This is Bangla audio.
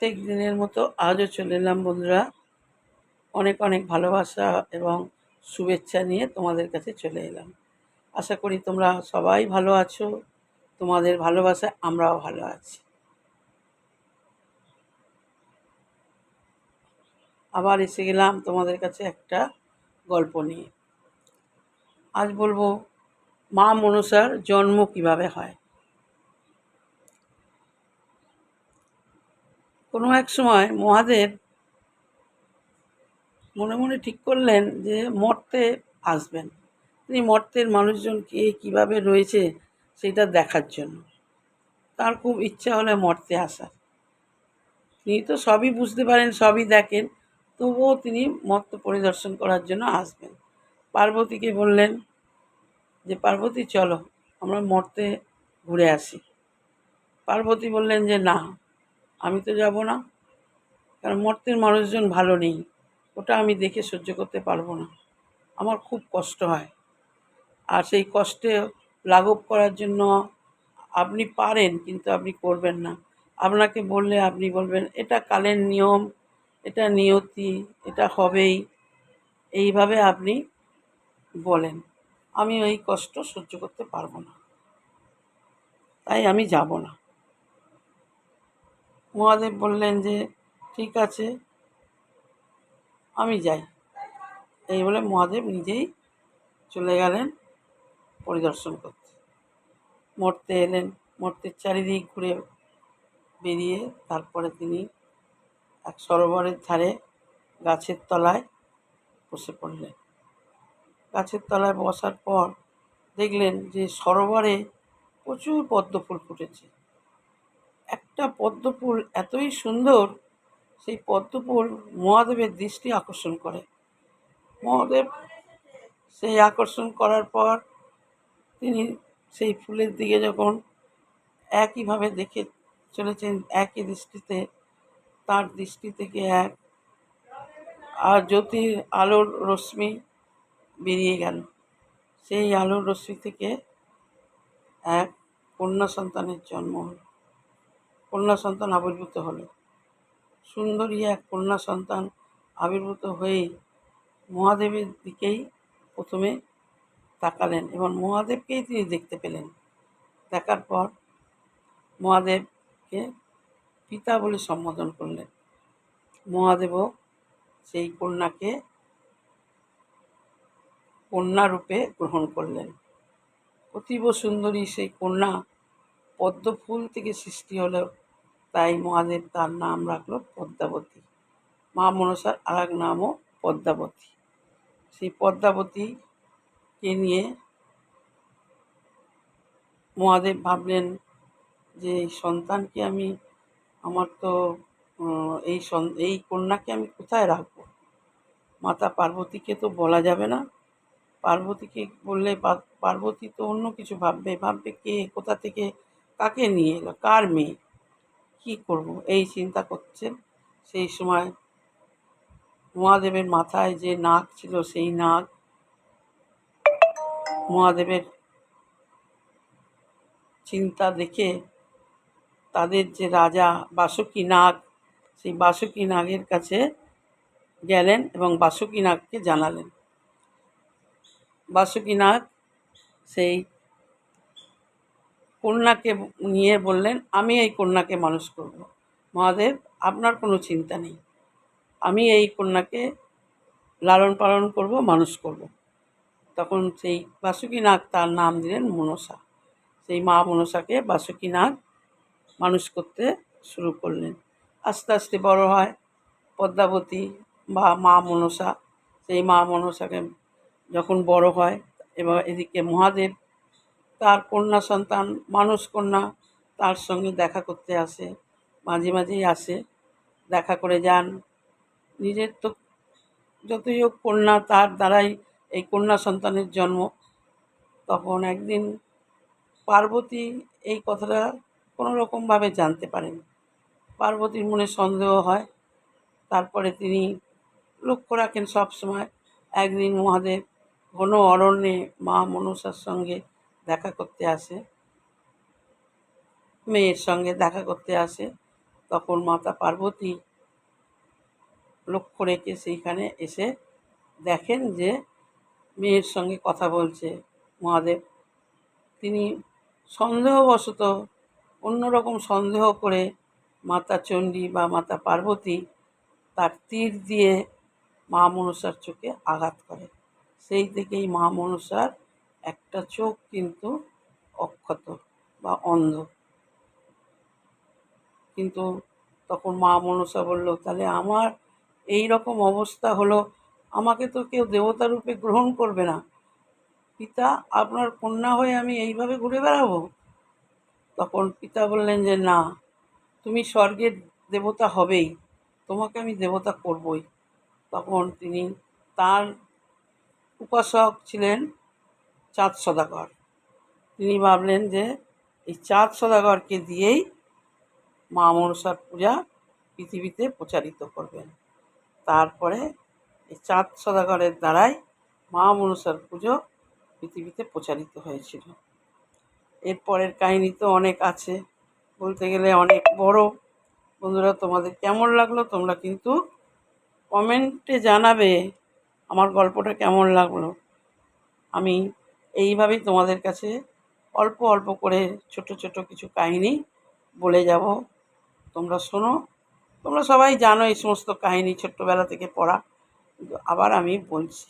প্রত্যেক দিনের মতো আজও চলে এলাম বন্ধুরা, অনেক অনেক ভালোবাসা এবং শুভেচ্ছা নিয়ে তোমাদের কাছে চলে এলাম। আশা করি তোমরা সবাই ভালো আছো। তোমাদের ভালোবাসায় আমরাও ভালো আছি। আবার এসে গেলাম তোমাদের কাছে একটা গল্প নিয়ে। আজ বলবো মা মনসার জন্ম কিভাবে হয়। কোনো এক সময় মহাদেব মনে মনে ঠিক করলেন যে মর্তে আসবেন। তিনি মর্তের মানুষজন কীভাবে রয়েছে সেটা দেখার জন্য তার খুব ইচ্ছা হলো মর্তে আসার। তিনি তো সবই বুঝতে পারেন, সবই দেখেন, তবুও তিনি মর্ত পরিদর্শন করার জন্য আসবেন। পার্বতীকে বললেন যে পার্বতী চলো আমরা মর্তে ঘুরে আসি। পার্বতী বললেন যে না, আমি তো যাব না, কারণ মর্তের মানুষজন ভালো নেই, ওটা আমি দেখে সহ্য করতে পারবো না, আমার খুব কষ্ট হয়। আর সেই কষ্টে লাঘব করার জন্য আপনি পারেন, কিন্তু আপনি করবেন না। আপনাকে বললে আপনি বলবেন এটা কালের নিয়ম, এটা নিয়তি, এটা হবেই, এইভাবে আপনি বলেন। আমি ওই কষ্ট সহ্য করতে পারবো না, তাই আমি যাব না। মহাদেব বললেন যে ঠিক আছে, আমি যাই। এই বলে মহাদেব নিজেই চলে গেলেন পরিদর্শন করতে। মর্তে এলেন, মর্তের চারিদিক ঘুরে বেরিয়ে তারপরে তিনি এক সরোবরের ধারে গাছের তলায় বসে পড়লেন। গাছের তলায় বসার পর দেখলেন যে সরোবরে প্রচুর পদ্ম ফুল ফুটেছে। একটা পদ্ম ফুল এতই সুন্দর, সেই পদ্ম ফুল মহাদেবের দৃষ্টি আকর্ষণ করে। মহাদেব সেই আকর্ষণ করার পর তিনি সেই ফুলের দিকে যখন একইভাবে দেখে চলেছেন, একই দৃষ্টিতে, তার দৃষ্টি থেকে এক আর জ্যোতির আলোর রশ্মি বেরিয়ে গেল। সেই আলোর রশ্মি থেকে এক কন্যা সন্তানের জন্ম হল, কন্যা সন্তান আবির্ভূত হলো। সুন্দরী এক কন্যা সন্তান আবির্ভূত হয়েই মহাদেবের দিকেই প্রথমে তাকালেন এবং মহাদেবকেই তিনি দেখতে পেলেন। দেখার পর মহাদেবকে পিতা বলে সম্বোধন করলেন। মহাদেবও সেই কন্যাকে কন্যা রূপে গ্রহণ করলেন। অতীব সুন্দরী সেই কন্যা পদ্ম ফুল থেকে সৃষ্টি হলো, তাই মহাদেব তার নাম রাখলো পদ্মাবতী। মা মনসার আর এক নামও পদ্মাবতী। সেই পদ্মাবতীকে নিয়ে মহাদেব ভাবলেন যে এই সন্তানকে আমি, আমার তো এই কন্যাকে আমি কোথায় রাখবো। মাতা পার্বতীকে তো বলা যাবে না, পার্বতীকে বললে পার্বতী তো অন্য কিছু ভাববে কে কোথা থেকে কাকে নিয়ে এলো, কার মেয়ে, কী করব, এই চিন্তা করছেন। সেই সময় মহাদেবের মাথায় যে নাগ ছিল, সেই নাগ মহাদেবের চিন্তা দেখে তাদের যে রাজা বাসুকী নাগ, সেই বাসুকী নাগের কাছে গেলেন এবং বাসুকী নাগকে জানালেন। বাসুকী নাগ সেই কন্যাকে নিয়ে বললেন আমি এই কন্যাকে মানুষ করব। মহাদেব আপনার কোনো চিন্তা নেই, আমি এই কন্যাকে লালন পালন করব, মানুষ করব। তখন সেই বাসুকী নাগ তার নাম দিলেন মনসা। সেই মা মনসাকে বাসুকী নাগ মানুষ করতে শুরু করলেন। আস্তে আস্তে বড় হয় পদ্মাবতী বা মা মনসা। সেই মা মনসাকে যখন বড় হয়, এবার এদিকে মহাদেব তার কন্যা সন্তান মানুষ কন্যা তার সঙ্গে দেখা করতে আসে, মাঝে মাঝেই আসে, দেখা করে যান। নিজের তো যতই হোক কন্যা, তার দ্বারাই এই কন্যা সন্তানের জন্ম। তখন একদিন পার্বতী এই কথাটা কোনো রকমভাবে জানতে পারেন। পার্বতীর মনে সন্দেহ হয়। তারপরে তিনি লক্ষ্য রাখেন সব সময়। একদিন মহাদেব ঘন অরণ্যে মা মনসার সঙ্গে দেখা করতে আসে, মেয়ের সঙ্গে দেখা করতে আসে। তখন মাতা পার্বতী লক্ষ্য রেখে সেইখানে এসে দেখেন যে মেয়ের সঙ্গে কথা বলছে মহাদেব। তিনি সন্দেহবশত অন্যরকম সন্দেহ করে মাতা চণ্ডী বা মাতা পার্বতী তার তীর দিয়ে মা মনসার চোখে আঘাত করে। সেই থেকেই মা মনসার একটা চোখ কিন্তু অক্ষত বা অন্ধ। কিন্তু তখন মা মনসা বলল, তাহলে আমার এই রকম অবস্থা হলো, আমাকে তো কেউ দেবতা রূপে গ্রহণ করবে না, পিতা আপনার কন্যা হয়ে আমি এইভাবে ঘুরে বেড়াবো? তখন পিতা বললেন যে না, তুমি স্বর্গের দেবতা হবেই, তোমাকে আমি দেবতা করবই। তখন তিনি, তার উপাসক ছিলেন চাঁদ সদাগর, তিনি ভাবলেন যে এই চাঁদ সদাগরকে দিয়েই মা মনসার পূজা পৃথিবীতে প্রচারিত করবেন। তারপরে এই চাঁদ সদাগরের দ্বারাই মা মনসার পুজো পৃথিবীতে প্রচারিত হয়েছিল। এরপরের কাহিনী তো অনেক আছে, বলতে গেলে অনেক বড়। বন্ধুরা, তোমাদের কেমন লাগলো তোমরা কিন্তু কমেন্টে জানাবে আমার গল্পটা কেমন লাগলো। আমি এইভাবেই তোমাদের কাছে অল্প অল্প করে ছোট ছোট কিছু কাহিনী বলে যাব, তোমরা শোনো। তোমরা সবাই জানো এই সমস্ত কাহিনী, ছোট্টবেলা থেকে পড়া, কিন্তু আবার আমি বলছি।